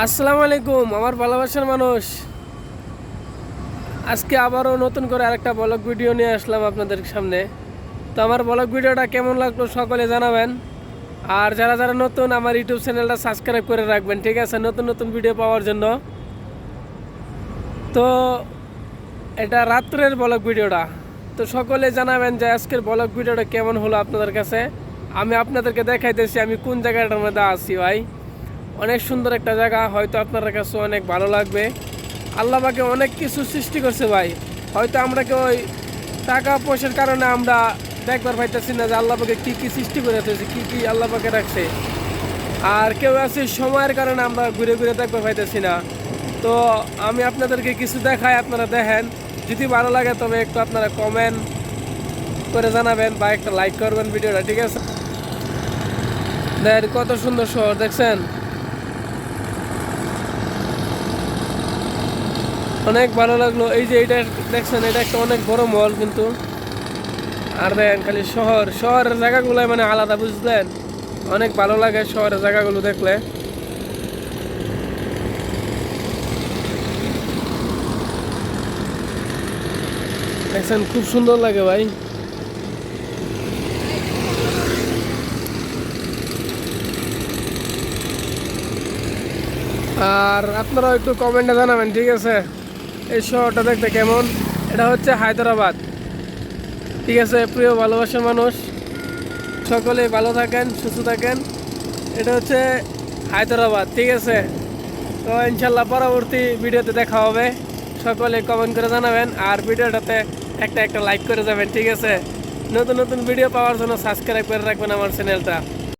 আসসালামু আলাইকুম আমার ভালোবাসার মানুষ। আজকে আবারও নতুন করে আরেকটা ব্লগ ভিডিও নিয়ে আসলাম আপনাদের সামনে। তো আমার ব্লগ ভিডিওটা কেমন লাগলো সকলে জানাবেন। আর যারা যারা নতুন আমার ইউটিউব চ্যানেলটা সাবস্ক্রাইব করে রাখবেন, ঠিক আছে, নতুন নতুন ভিডিও পাওয়ার জন্য। তো এটা রাত্রের ব্লগ ভিডিওটা। তো সকলে জানাবেন যে আজকের ব্লগ ভিডিওটা কেমন হলো আপনাদের কাছে। আমি আপনাদেরকে দেখাইতেছি আমি কোন জায়গাটার মধ্যে আছি ভাই। অনেক সুন্দর একটা জায়গা, হয়তো আপনার কাছে অনেক ভালো লাগবে। আল্লাহ পাকে অনেক কিছু সৃষ্টি করছে ভাই। হয়তো আমরা কেউ ওই টাকা পয়সার কারণে আমরা দেখবার পাইতেছি না যে আল্লাহ পাকে কী কী সৃষ্টি করে দিয়েছে, কী কী আল্লাহ পাকে রাখছে। আর কেউ আছে সময়ের কারণে আমরা ঘুরে ঘুরে দেখবার পাইতেছি না। তো আমি আপনাদেরকে কিছু দেখাই, আপনারা দেখেন। যদি ভালো লাগে তবে একটু আপনারা কমেন্ট করে জানাবেন বা একটা লাইক করবেন ভিডিওটা, ঠিক আছে। দেখেন কত সুন্দর শহর, দেখছেন, অনেক ভালো লাগলো। এই যে এটা দেখছেন, এটা একটা অনেক বড় মল কিন্তু। আর দেখেন খালি শহরের জায়গাগুলো মানে আলাদা, বুঝলেন, অনেক ভালো লাগে শহরের জায়গাগুলো দেখলে। দেখছেন খুব সুন্দর লাগে ভাই। আর আপনারাও একটু কমেন্টে জানাবেন, ঠিক আছে, এই শহরটা দেখতে কেমন। এটা হচ্ছে হায়দ্রাবাদ, ঠিক আছে। প্রিয় ভালোবাসার মানুষ, সকলে ভালো থাকেন, সুস্থ থাকেন। এটা হচ্ছে হায়দ্রাবাদ, ঠিক আছে। তো ইনশাল্লাহ পরবর্তী ভিডিওতে দেখা হবে। সকলে কমেন্ট করে জানাবেন আর ভিডিওটাতে একটা একটা লাইক করে যাবেন, ঠিক আছে। নতুন নতুন ভিডিও পাওয়ার জন্য সাবস্ক্রাইব করে রাখবেন আমার চ্যানেলটা।